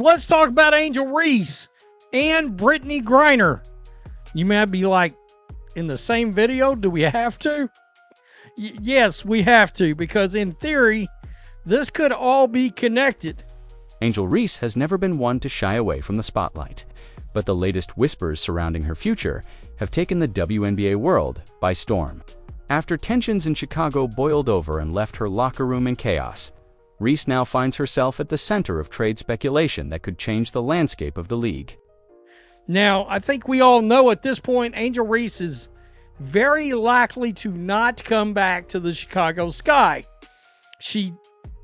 Let's talk about Angel Reese and Brittney Griner. You might be like, in the same video, do we have to? Yes, we have to, because in theory, this could all be connected. Angel Reese has never been one to shy away from the spotlight, but the latest whispers surrounding her future have taken the WNBA world by storm. After tensions in Chicago boiled over and left her locker room in chaos, Reese now finds herself at the center of trade speculation that could change the landscape of the league. Now, I think we all know at this point, Angel Reese is very likely to not come back to the Chicago Sky. She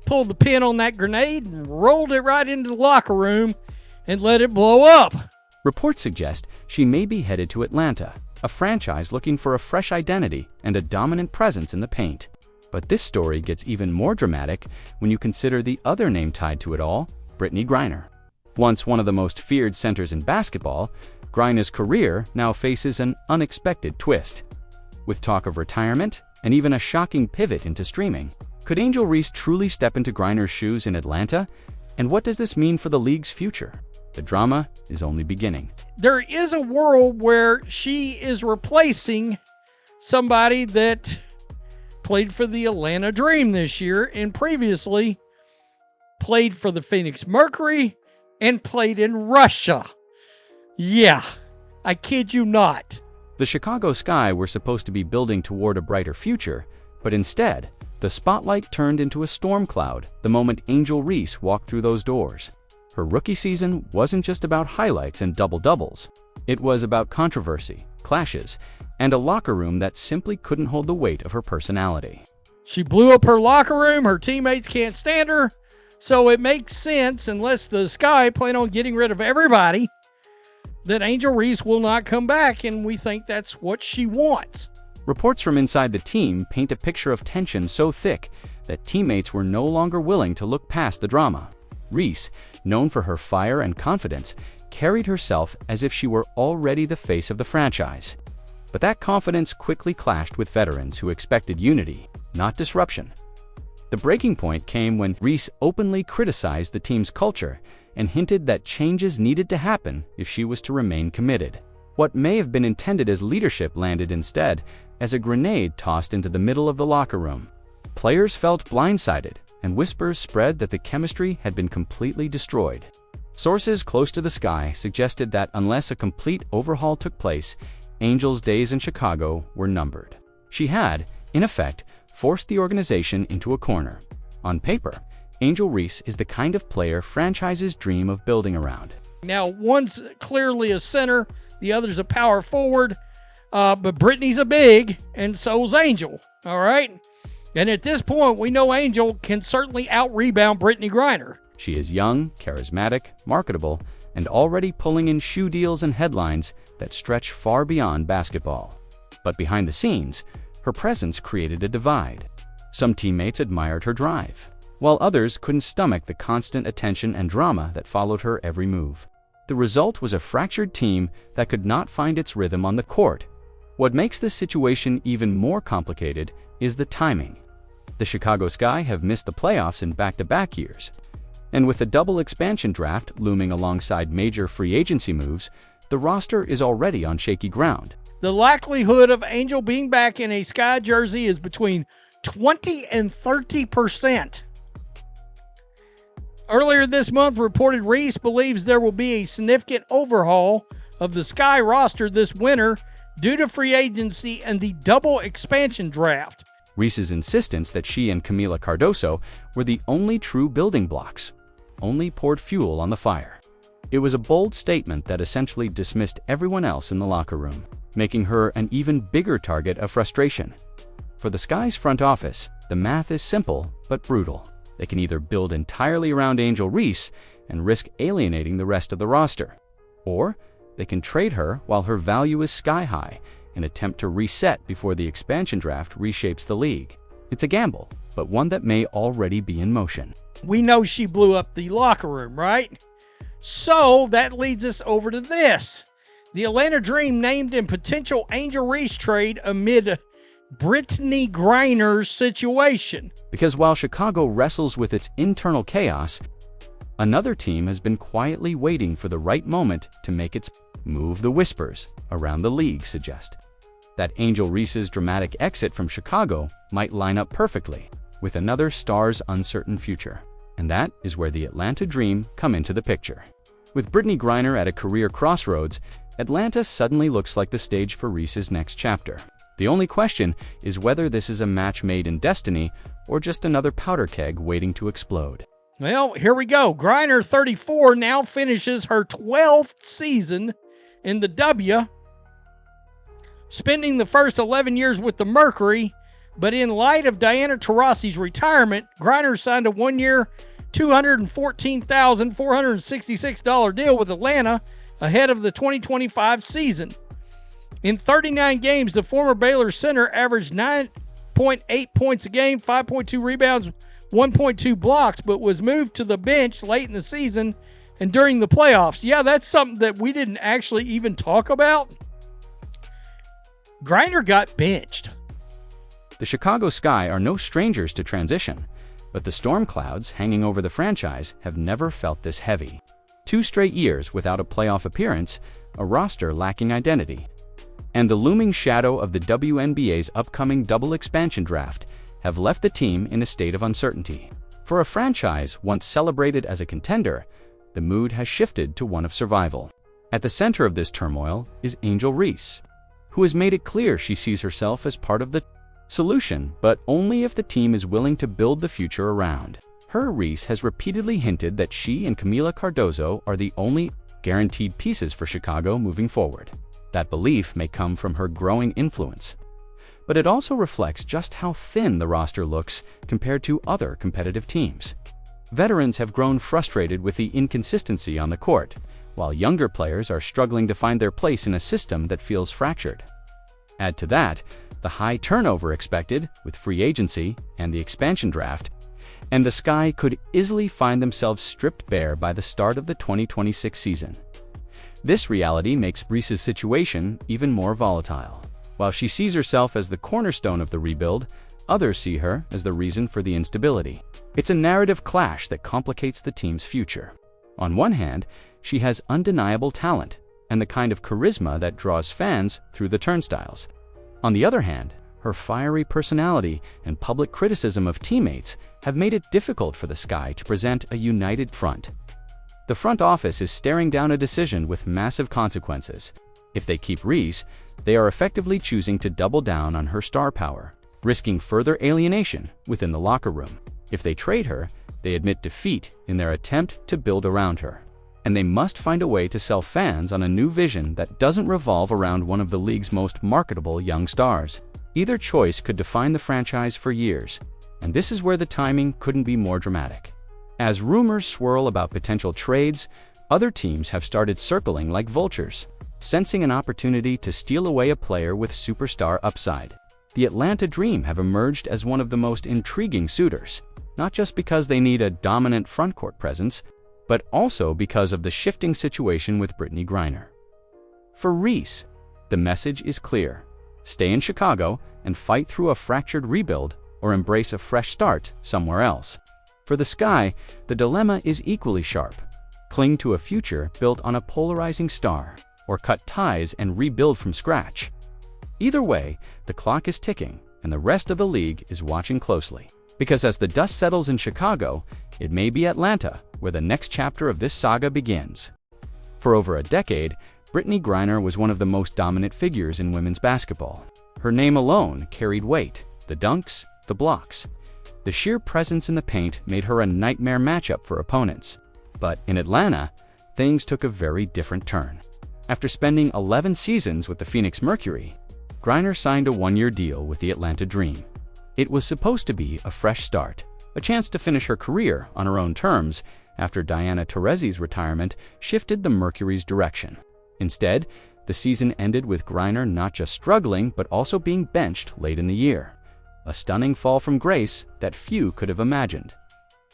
pulled the pin on that grenade and rolled it right into the locker room and let it blow up. Reports suggest she may be headed to Atlanta, a franchise looking for a fresh identity and a dominant presence in the paint. But this story gets even more dramatic when you consider the other name tied to it all, Brittney Griner. Once one of the most feared centers in basketball, Griner's career now faces an unexpected twist. With talk of retirement and even a shocking pivot into streaming, could Angel Reese truly step into Griner's shoes in Atlanta? And what does this mean for the league's future? The drama is only beginning. There is a world where she is replacing somebody that played for the Atlanta Dream this year and previously played for the Phoenix Mercury and played in Russia. Yeah, I kid you not. The Chicago Sky were supposed to be building toward a brighter future, but instead, the spotlight turned into a storm cloud the moment Angel Reese walked through those doors. Her rookie season wasn't just about highlights and double-doubles. It was about controversy, clashes, and a locker room that simply couldn't hold the weight of her personality. She blew up her locker room. Her teammates can't stand her. So it makes sense, unless the Sky plan on getting rid of everybody, that Angel Reese will not come back, and we think that's what she wants. Reports from inside the team paint a picture of tension so thick that teammates were no longer willing to look past the drama. Reese, known for her fire and confidence, carried herself as if she were already the face of the franchise. But that confidence quickly clashed with veterans who expected unity, not disruption. The breaking point came when Reese openly criticized the team's culture and hinted that changes needed to happen if she was to remain committed. What may have been intended as leadership landed instead as a grenade tossed into the middle of the locker room. Players felt blindsided, and whispers spread that the chemistry had been completely destroyed. Sources close to the Sky suggested that unless a complete overhaul took place, Angel's days in Chicago were numbered. She had, in effect, forced the organization into a corner. On paper, Angel Reese is the kind of player franchises dream of building around. Now, one's clearly a center, the other's a power forward, but Brittney's a big, and so's Angel, all right? And at this point, we know Angel can certainly out-rebound Brittney Griner. She is young, charismatic, marketable, and already pulling in shoe deals and headlines that stretch far beyond basketball. But behind the scenes, her presence created a divide. Some teammates admired her drive, while others couldn't stomach the constant attention and drama that followed her every move. The result was a fractured team that could not find its rhythm on the court. What makes this situation even more complicated is the timing. The Chicago Sky have missed the playoffs in back-to-back years, and with the double expansion draft looming alongside major free agency moves, the roster is already on shaky ground. The likelihood of Angel being back in a Sky jersey is between 20 and 30%. Earlier this month, reported Reese believes there will be a significant overhaul of the Sky roster this winter due to free agency and the double expansion draft. Reese's insistence that she and Camila Cardoso were the only true building blocks only poured fuel on the fire. It was a bold statement that essentially dismissed everyone else in the locker room, making her an even bigger target of frustration. For the Sky's front office, the math is simple but brutal. They can either build entirely around Angel Reese and risk alienating the rest of the roster, or they can trade her while her value is sky-high and attempt to reset before the expansion draft reshapes the league. It's a gamble, but one that may already be in motion. We know she blew up the locker room, right? So that leads us over to this. The Atlanta Dream named in potential Angel Reese trade amid Brittney Griner's situation. Because while Chicago wrestles with its internal chaos, Another team has been quietly waiting for the right moment to make its move. The whispers around the league suggest that Angel Reese's dramatic exit from Chicago might line up perfectly with another star's uncertain future. And that is where the Atlanta Dream come into the picture. With Brittney Griner at a career crossroads, Atlanta suddenly looks like the stage for Reese's next chapter. The only question is whether this is a match made in destiny or just another powder keg waiting to explode. Well, here we go. Griner, 34, now finishes her 12th season in the W, spending the first 11 years with the Mercury. But in light of Diana Taurasi's retirement, Griner signed a one-year, $214,466 deal with Atlanta ahead of the 2025 season. In 39 games, the former Baylor center averaged 9.8 points a game, 5.2 rebounds, 1.2 blocks, but was moved to the bench late in the season and during the playoffs. Yeah, that's something that we didn't actually even talk about. Griner got benched. The Chicago Sky are no strangers to transition, but the storm clouds hanging over the franchise have never felt this heavy. 2 straight years without a playoff appearance, a roster lacking identity, and the looming shadow of the WNBA's upcoming double expansion draft have left the team in a state of uncertainty. For a franchise once celebrated as a contender, the mood has shifted to one of survival. At the center of this turmoil is Angel Reese, who has made it clear she sees herself as part of the solution, but only if the team is willing to build the future around her. Reese has repeatedly hinted that she and Camila Cardozo are the only guaranteed pieces for Chicago moving forward. That belief may come from her growing influence, but it also reflects just how thin the roster looks compared to other competitive teams. Veterans have grown frustrated with the inconsistency on the court, while younger players are struggling to find their place in a system that feels fractured. Add to that the high turnover expected with free agency and the expansion draft, and the Sky could easily find themselves stripped bare by the start of the 2026 season. This reality makes Reese's situation even more volatile. While she sees herself as the cornerstone of the rebuild, others see her as the reason for the instability. It's a narrative clash that complicates the team's future. On one hand, she has undeniable talent and the kind of charisma that draws fans through the turnstiles. On the other hand, her fiery personality and public criticism of teammates have made it difficult for the Sky to present a united front. The front office is staring down a decision with massive consequences. If they keep Reese, they are effectively choosing to double down on her star power, risking further alienation within the locker room. If they trade her, they admit defeat in their attempt to build around her. And they must find a way to sell fans on a new vision that doesn't revolve around one of the league's most marketable young stars. Either choice could define the franchise for years, and this is where the timing couldn't be more dramatic. As rumors swirl about potential trades, other teams have started circling like vultures, sensing an opportunity to steal away a player with superstar upside. The Atlanta Dream have emerged as one of the most intriguing suitors, not just because they need a dominant frontcourt presence, but also because of the shifting situation with Brittney Griner. For Reese, the message is clear: stay in Chicago and fight through a fractured rebuild, or embrace a fresh start somewhere else. For the Sky, the dilemma is equally sharp: cling to a future built on a polarizing star, or cut ties and rebuild from scratch. Either way, the clock is ticking, and the rest of the league is watching closely. Because as the dust settles in Chicago, it may be Atlanta where the next chapter of this saga begins. For over a decade, Brittney Griner was one of the most dominant figures in women's basketball. Her name alone carried weight: the dunks, the blocks. The sheer presence in the paint made her a nightmare matchup for opponents. But in Atlanta, things took a very different turn. After spending 11 seasons with the Phoenix Mercury, Griner signed a one-year deal with the Atlanta Dream. It was supposed to be a fresh start, a chance to finish her career on her own terms after Diana Taurasi's retirement shifted the Mercury's direction. Instead, the season ended with Griner not just struggling but also being benched late in the year. A stunning fall from grace that few could have imagined.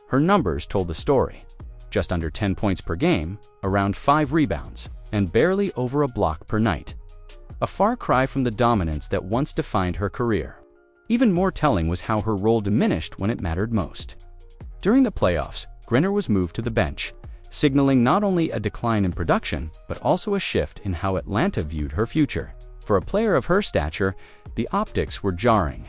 Her numbers told the story: just under 10 points per game, around 5 rebounds, and barely over a block per night. A far cry from the dominance that once defined her career. Even more telling was how her role diminished when it mattered most. During the playoffs, Griner was moved to the bench, signaling not only a decline in production, but also a shift in how Atlanta viewed her future. For a player of her stature, the optics were jarring.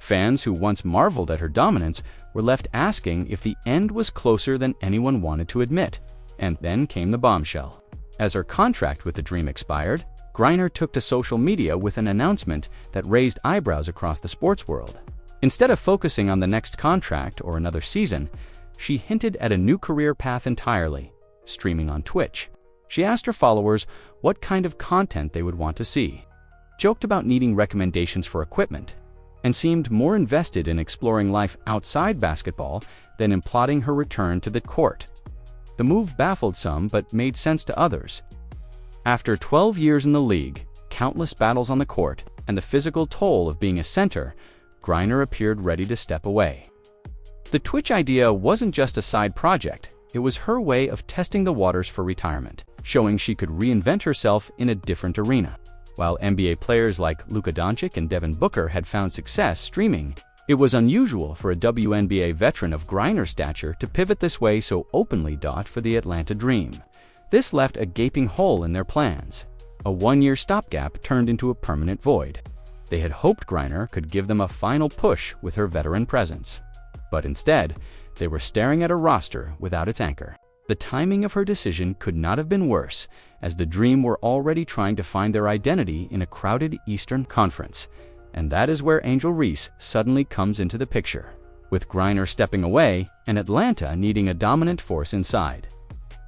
Fans who once marveled at her dominance were left asking if the end was closer than anyone wanted to admit. And then came the bombshell. As her contract with the Dream expired, Griner took to social media with an announcement that raised eyebrows across the sports world. Instead of focusing on the next contract or another season, she hinted at a new career path entirely, streaming on Twitch. She asked her followers what kind of content they would want to see, joked about needing recommendations for equipment, and seemed more invested in exploring life outside basketball than in plotting her return to the court. The move baffled some but made sense to others. After 12 years in the league, countless battles on the court, and the physical toll of being a center, Griner appeared ready to step away. The Twitch idea wasn't just a side project, it was her way of testing the waters for retirement, showing she could reinvent herself in a different arena. While NBA players like Luka Doncic and Devin Booker had found success streaming, it was unusual for a WNBA veteran of Griner's stature to pivot this way so openly. For the Atlanta Dream, this left a gaping hole in their plans. A one-year stopgap turned into a permanent void. They had hoped Griner could give them a final push with her veteran presence. But instead, they were staring at a roster without its anchor. The timing of her decision could not have been worse, as the Dream were already trying to find their identity in a crowded Eastern Conference. And that is where Angel Reese suddenly comes into the picture, with Griner stepping away and Atlanta needing a dominant force inside.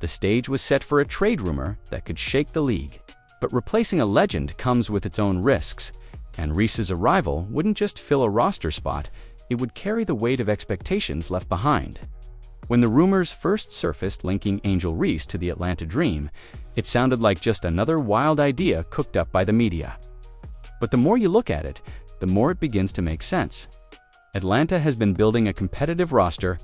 The stage was set for a trade rumor that could shake the league. But replacing a legend comes with its own risks, and Reese's arrival wouldn't just fill a roster spot, it would carry the weight of expectations left behind. When the rumors first surfaced linking Angel Reese to the Atlanta Dream, it sounded like just another wild idea cooked up by the media. But the more you look at it, the more it begins to make sense. Atlanta has been building a competitive roster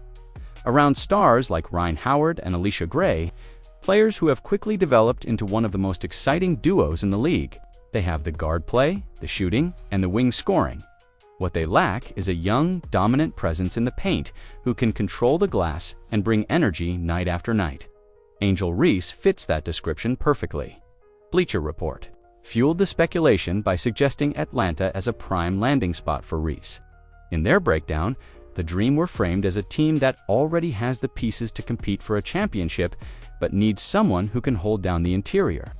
around stars like Rhyne Howard and Alicia Gray, players who have quickly developed into one of the most exciting duos in the league. They have the guard play, the shooting, and the wing scoring. What they lack is a young, dominant presence in the paint who can control the glass and bring energy night after night. Angel Reese fits that description perfectly. Bleacher Report fueled the speculation by suggesting Atlanta as a prime landing spot for Reese. In their breakdown, the Dream were framed as a team that already has the pieces to compete for a championship, but needs someone who can hold down the interior.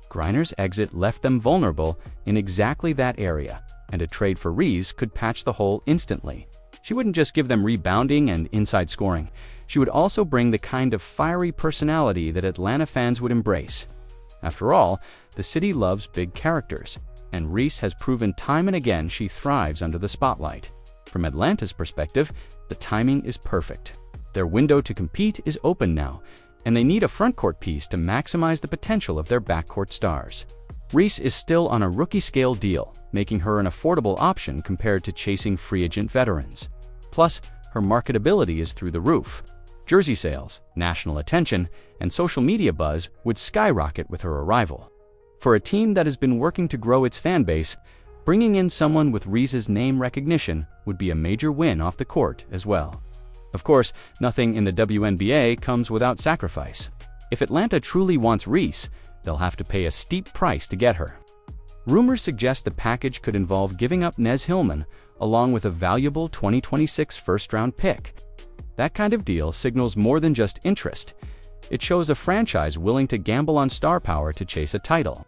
Griner's exit left them vulnerable in exactly that area, and a trade for Reese could patch the hole instantly. She wouldn't just give them rebounding and inside scoring, she would also bring the kind of fiery personality that Atlanta fans would embrace. After all, the city loves big characters, and Reese has proven time and again she thrives under the spotlight. From Atlanta's perspective, the timing is perfect. Their window to compete is open now, and they need a frontcourt piece to maximize the potential of their backcourt stars. Reese is still on a rookie-scale deal, making her an affordable option compared to chasing free agent veterans. Plus, her marketability is through the roof. Jersey sales, national attention, and social media buzz would skyrocket with her arrival. For a team that has been working to grow its fan base, bringing in someone with Reese's name recognition would be a major win off the court as well. Of course, nothing in the WNBA comes without sacrifice. If Atlanta truly wants Reese, they'll have to pay a steep price to get her. Rumors suggest the package could involve giving up Nez Hillman along with a valuable 2026 first-round pick. That kind of deal signals more than just interest. It shows a franchise willing to gamble on star power to chase a title.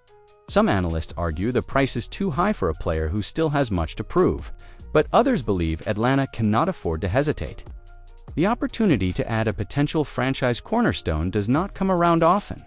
Some analysts argue the price is too high for a player who still has much to prove, but others believe Atlanta cannot afford to hesitate. The opportunity to add a potential franchise cornerstone does not come around often.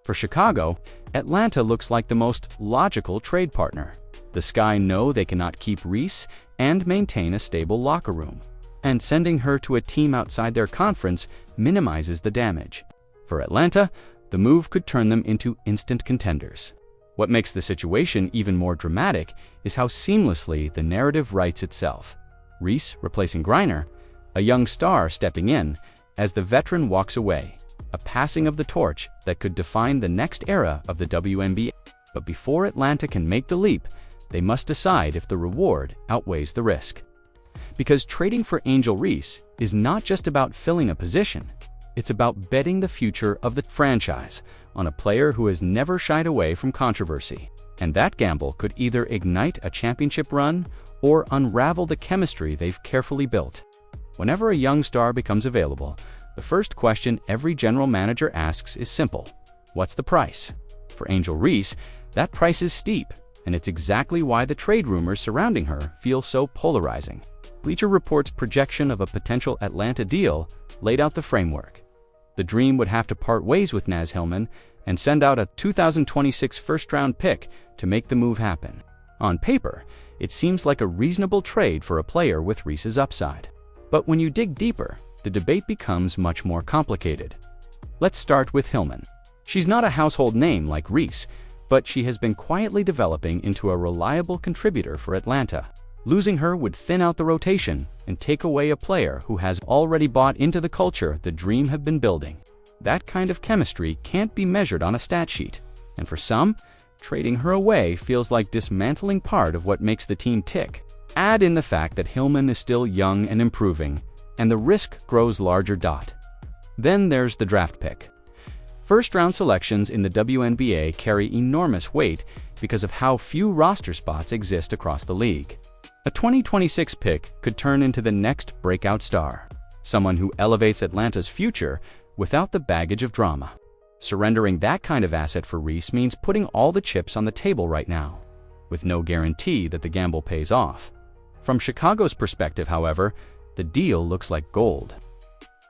For Chicago, Atlanta looks like the most logical trade partner. The Sky know they cannot keep Reese and maintain a stable locker room, and sending her to a team outside their conference minimizes the damage. For Atlanta, the move could turn them into instant contenders. What makes the situation even more dramatic is how seamlessly the narrative writes itself. Reese replacing Griner, a young star stepping in as the veteran walks away, a passing of the torch that could define the next era of the WNBA. But before Atlanta can make the leap, they must decide if the reward outweighs the risk. Because trading for Angel Reese is not just about filling a position, It's about betting the future of the franchise on a player who has never shied away from controversy. And that gamble could either ignite a championship run or unravel the chemistry they've carefully built. Whenever a young star becomes available, the first question every general manager asks is simple: what's the price? For Angel Reese, that price is steep, and it's exactly why the trade rumors surrounding her feel so polarizing. Bleacher Report's projection of a potential Atlanta deal laid out the framework. The Dream would have to part ways with Naz Hillman and send out a 2026 first-round pick to make the move happen. On paper, it seems like a reasonable trade for a player with Reese's upside. But when you dig deeper, the debate becomes much more complicated. Let's start with Hillman. She's not a household name like Reese, but she has been quietly developing into a reliable contributor for Atlanta. Losing her would thin out the rotation and take away a player who has already bought into the culture the Dream have been building. That kind of chemistry can't be measured on a stat sheet, and for some, trading her away feels like dismantling part of what makes the team tick. Add in the fact that Hillman is still young and improving, and the risk grows larger. Then there's the draft pick. First-round selections in the WNBA carry enormous weight because of how few roster spots exist across the league. A 2026 pick could turn into the next breakout star, someone who elevates Atlanta's future without the baggage of drama. Surrendering that kind of asset for Reese means putting all the chips on the table right now, with no guarantee that the gamble pays off. From Chicago's perspective, however, the deal looks like gold.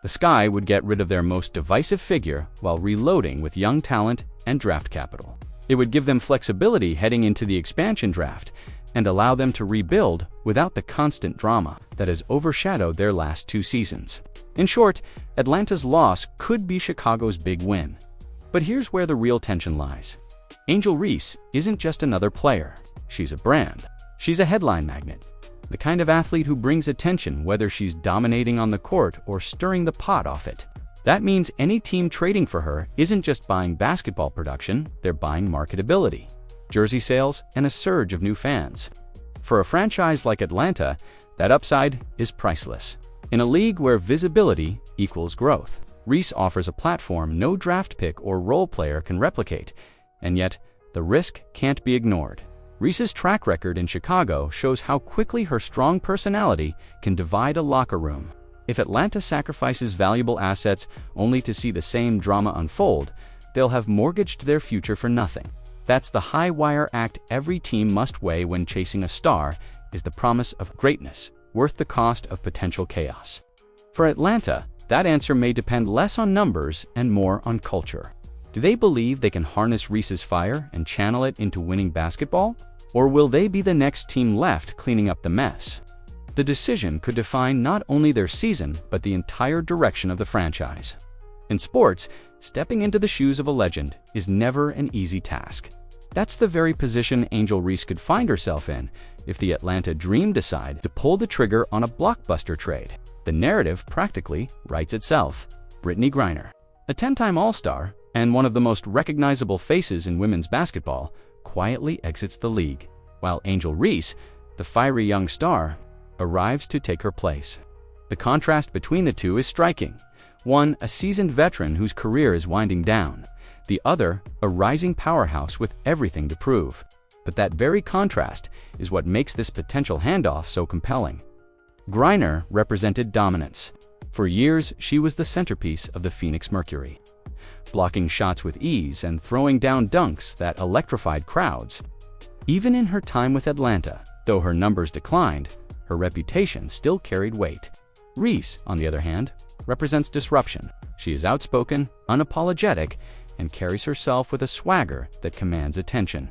The Sky would get rid of their most divisive figure while reloading with young talent and draft capital. It would give them flexibility heading into the expansion draft and allow them to rebuild without the constant drama that has overshadowed their last 2 seasons. In short, Atlanta's loss could be Chicago's big win. But here's where the real tension lies. Angel Reese isn't just another player. She's a brand. She's a headline magnet. The kind of athlete who brings attention whether she's dominating on the court or stirring the pot off it. That means any team trading for her isn't just buying basketball production, they're buying marketability, jersey sales, and a surge of new fans. For a franchise like Atlanta, that upside is priceless. In a league where visibility equals growth, Reese offers a platform no draft pick or role player can replicate, and yet the risk can't be ignored. Reese's track record in Chicago shows how quickly her strong personality can divide a locker room. If Atlanta sacrifices valuable assets only to see the same drama unfold, they'll have mortgaged their future for nothing. That's the high wire act every team must weigh when chasing a star, is the promise of greatness worth the cost of potential chaos. For Atlanta, that answer may depend less on numbers and more on culture. Do they believe they can harness Reese's fire and channel it into winning basketball? Or will they be the next team left cleaning up the mess? The decision could define not only their season, but the entire direction of the franchise. In sports, stepping into the shoes of a legend is never an easy task. That's the very position Angel Reese could find herself in if the Atlanta Dream decide to pull the trigger on a blockbuster trade. The narrative practically writes itself. Brittney Griner, a 10-time All-Star and one of the most recognizable faces in women's basketball, quietly exits the league, while Angel Reese, the fiery young star, arrives to take her place. The contrast between the two is striking. One, a seasoned veteran whose career is winding down. The other, a rising powerhouse with everything to prove. But that very contrast is what makes this potential handoff so compelling. Griner represented dominance. For years, she was the centerpiece of the Phoenix Mercury, blocking shots with ease and throwing down dunks that electrified crowds. Even in her time with Atlanta, though her numbers declined, her reputation still carried weight. Reese, on the other hand, represents disruption. She is outspoken, unapologetic, and carries herself with a swagger that commands attention.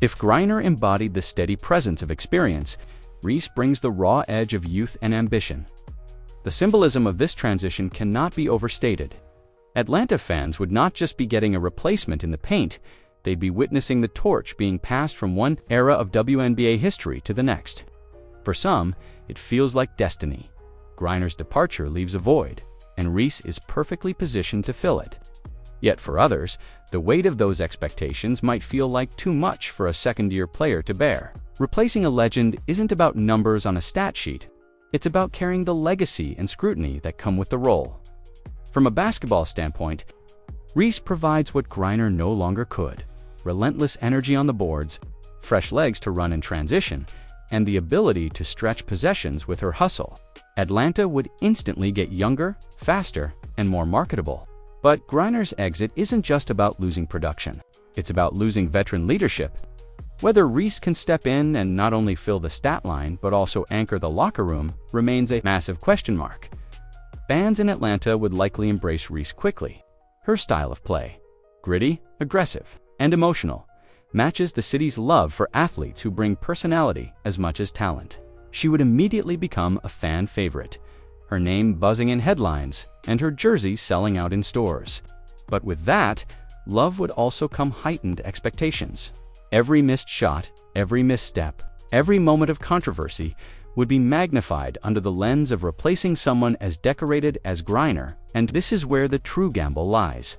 If Griner embodied the steady presence of experience, Reese brings the raw edge of youth and ambition. The symbolism of this transition cannot be overstated. Atlanta fans would not just be getting a replacement in the paint, they'd be witnessing the torch being passed from one era of WNBA history to the next. For some, it feels like destiny. Griner's departure leaves a void, and Reese is perfectly positioned to fill it. Yet for others, the weight of those expectations might feel like too much for a second-year player to bear. Replacing a legend isn't about numbers on a stat sheet. It's about carrying the legacy and scrutiny that come with the role. From a basketball standpoint, Reese provides what Griner no longer could: relentless energy on the boards, fresh legs to run in transition, and the ability to stretch possessions with her hustle. Atlanta would instantly get younger, faster, and more marketable. But Griner's exit isn't just about losing production. It's about losing veteran leadership. Whether Reese can step in and not only fill the stat line but also anchor the locker room remains a massive question mark. Fans in Atlanta would likely embrace Reese quickly. Her style of play, gritty, aggressive, and emotional, matches the city's love for athletes who bring personality as much as talent. She would immediately become a fan favorite, her name buzzing in headlines and her jersey selling out in stores. But with that, love would also come heightened expectations. Every missed shot, every misstep, every moment of controversy would be magnified under the lens of replacing someone as decorated as Griner, and this is where the true gamble lies.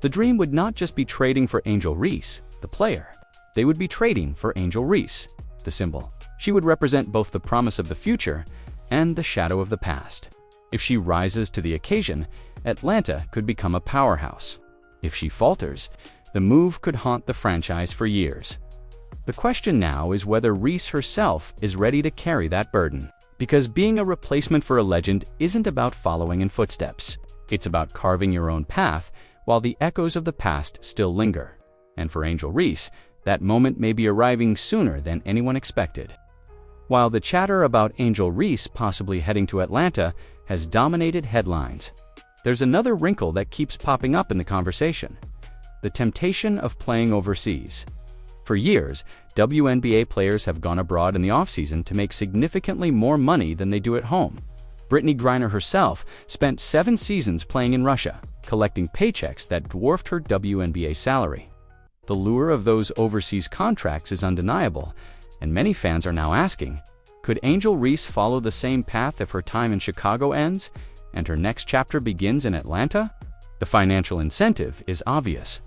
The dream would not just be trading for Angel Reese, the player. They would be trading for Angel Reese, the symbol. She would represent both the promise of the future and the shadow of the past. If she rises to the occasion, Atlanta could become a powerhouse. If she falters, the move could haunt the franchise for years. The question now is whether Reese herself is ready to carry that burden. Because being a replacement for a legend isn't about following in footsteps. It's about carving your own path while the echoes of the past still linger. And for Angel Reese, that moment may be arriving sooner than anyone expected. While the chatter about Angel Reese possibly heading to Atlanta has dominated headlines, there's another wrinkle that keeps popping up in the conversation: the temptation of playing overseas. For years, WNBA players have gone abroad in the offseason to make significantly more money than they do at home. Brittney Griner herself spent 7 seasons playing in Russia, collecting paychecks that dwarfed her WNBA salary. The lure of those overseas contracts is undeniable, and many fans are now asking, could Angel Reese follow the same path if her time in Chicago ends and her next chapter begins in Atlanta? The financial incentive is obvious.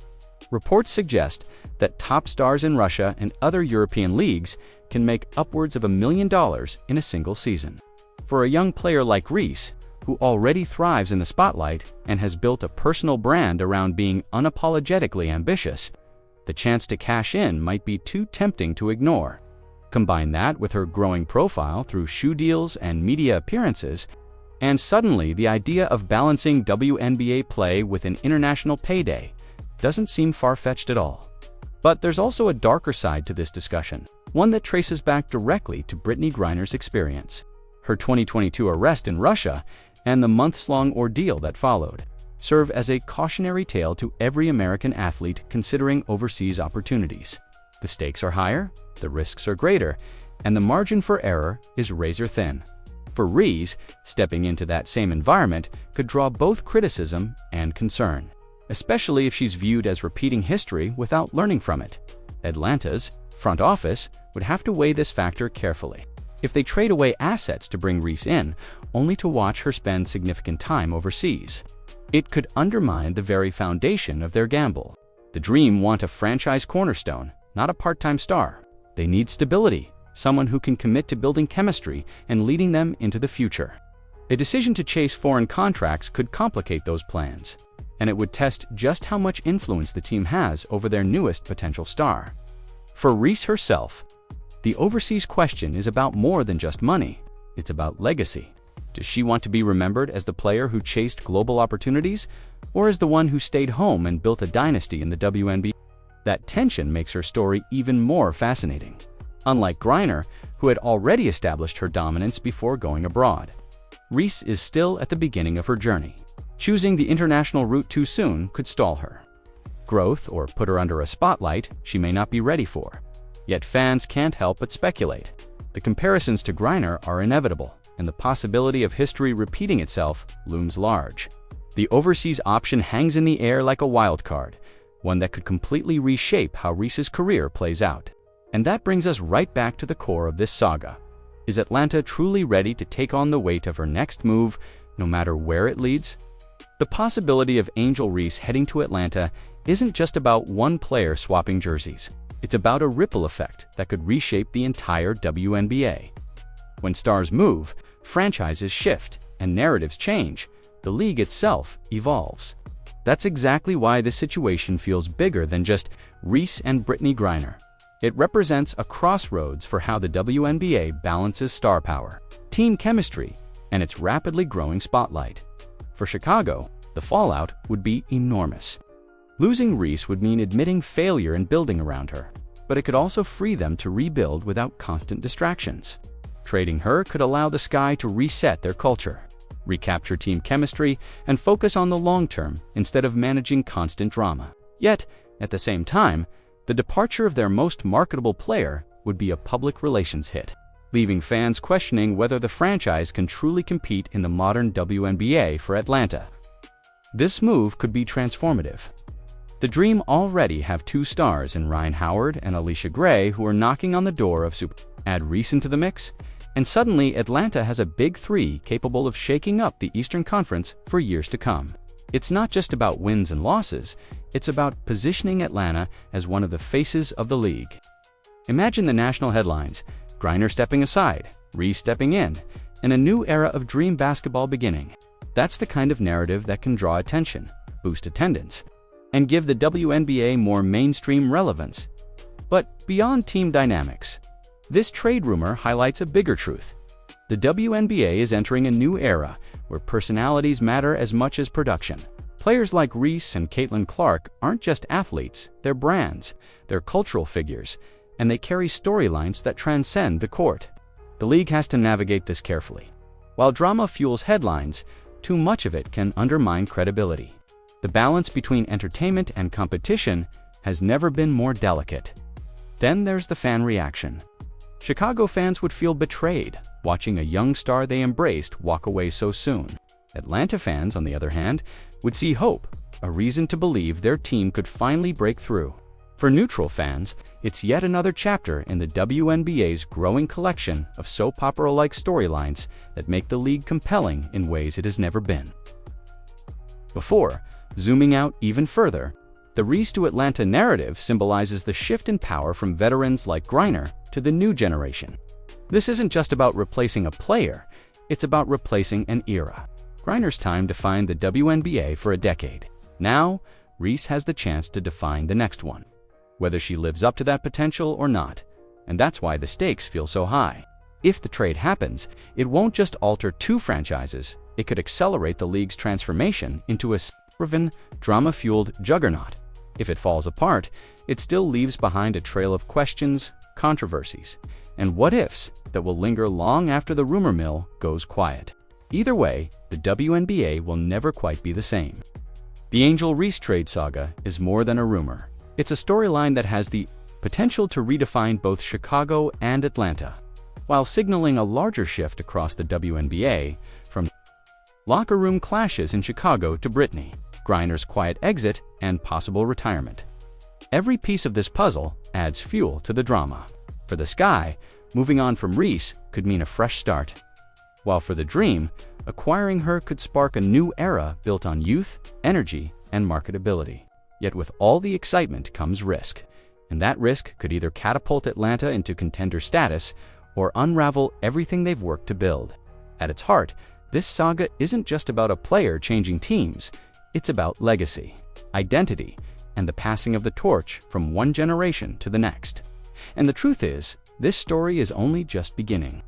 Reports suggest that top stars in Russia and other European leagues can make upwards of $1 million in a single season. For a young player like Reese, who already thrives in the spotlight and has built a personal brand around being unapologetically ambitious, the chance to cash in might be too tempting to ignore. Combine that with her growing profile through shoe deals and media appearances, and suddenly the idea of balancing WNBA play with an international payday doesn't seem far-fetched at all. But there's also a darker side to this discussion, one that traces back directly to Brittney Griner's experience. Her 2022 arrest in Russia and the months-long ordeal that followed serve as a cautionary tale to every American athlete considering overseas opportunities. The stakes are higher, the risks are greater, and the margin for error is razor-thin. For Reese, stepping into that same environment could draw both criticism and concern, especially if she's viewed as repeating history without learning from it. Atlanta's front office would have to weigh this factor carefully. If they trade away assets to bring Reese in, only to watch her spend significant time overseas, it could undermine the very foundation of their gamble. The Dream want a franchise cornerstone, not a part-time star. They need stability, someone who can commit to building chemistry and leading them into the future. A decision to chase foreign contracts could complicate those plans, and it would test just how much influence the team has over their newest potential star. For Reese herself, the overseas question is about more than just money. It's about legacy. Does she want to be remembered as the player who chased global opportunities, or as the one who stayed home and built a dynasty in the WNBA? That tension makes her story even more fascinating. Unlike Griner, who had already established her dominance before going abroad, Reese is still at the beginning of her journey. Choosing the international route too soon could stall her growth or put her under a spotlight she may not be ready for. Yet fans can't help but speculate. The comparisons to Griner are inevitable, and the possibility of history repeating itself looms large. The overseas option hangs in the air like a wild card, one that could completely reshape how Reese's career plays out. And that brings us right back to the core of this saga. Is Atlanta truly ready to take on the weight of her next move, no matter where it leads? The possibility of Angel Reese heading to Atlanta isn't just about one player swapping jerseys. It's about a ripple effect that could reshape the entire WNBA. When stars move, franchises shift, and narratives change, the league itself evolves. That's exactly why this situation feels bigger than just Reese and Brittney Griner. It represents a crossroads for how the WNBA balances star power, team chemistry, and its rapidly growing spotlight. For Chicago, the fallout would be enormous. Losing Reese would mean admitting failure in building around her, but it could also free them to rebuild without constant distractions. Trading her could allow the Sky to reset their culture, recapture team chemistry, and focus on the long term instead of managing constant drama. Yet, at the same time, the departure of their most marketable player would be a public relations hit, leaving fans questioning whether the franchise can truly compete in the modern WNBA for Atlanta. This move could be transformative. The Dream already have two stars in Rhyne Howard and Alicia Gray who are knocking on the door of Super. Add Reese into the mix, and suddenly Atlanta has a big three capable of shaking up the Eastern Conference for years to come. It's not just about wins and losses, it's about positioning Atlanta as one of the faces of the league. Imagine the national headlines: Griner stepping aside, Reese stepping in, and a new era of Dream basketball beginning. That's the kind of narrative that can draw attention, boost attendance, and give the WNBA more mainstream relevance. But beyond team dynamics, this trade rumor highlights a bigger truth. The WNBA is entering a new era where personalities matter as much as production. Players like Reese and Caitlin Clark aren't just athletes, they're brands, they're cultural figures, and they carry storylines that transcend the court. The league has to navigate this carefully. While drama fuels headlines, too much of it can undermine credibility. The balance between entertainment and competition has never been more delicate. Then there's the fan reaction. Chicago fans would feel betrayed watching a young star they embraced walk away so soon. Atlanta fans, on the other hand, would see hope, a reason to believe their team could finally break through. For neutral fans, it's yet another chapter in the WNBA's growing collection of soap opera-like storylines that make the league compelling in ways it has never been. Before zooming out even further, the Reese to Atlanta narrative symbolizes the shift in power from veterans like Griner to the new generation. This isn't just about replacing a player, it's about replacing an era. Griner's time defined the WNBA for a decade. Now, Reese has the chance to define the next one, whether she lives up to that potential or not, and that's why the stakes feel so high. If the trade happens, it won't just alter two franchises, it could accelerate the league's transformation into a driven, drama-fueled juggernaut. If it falls apart, it still leaves behind a trail of questions, controversies, and what-ifs that will linger long after the rumor mill goes quiet. Either way, the WNBA will never quite be the same. The Angel Reese trade saga is more than a rumor. It's a storyline that has the potential to redefine both Chicago and Atlanta, while signaling a larger shift across the WNBA, from locker room clashes in Chicago to Brittney Griner's quiet exit and possible retirement. Every piece of this puzzle adds fuel to the drama. For the Sky, moving on from Reese could mean a fresh start, while for the Dream, acquiring her could spark a new era built on youth, energy, and marketability. Yet with all the excitement comes risk, and that risk could either catapult Atlanta into contender status or unravel everything they've worked to build. At its heart, this saga isn't just about a player changing teams, it's about legacy, identity, and the passing of the torch from one generation to the next. And the truth is, this story is only just beginning.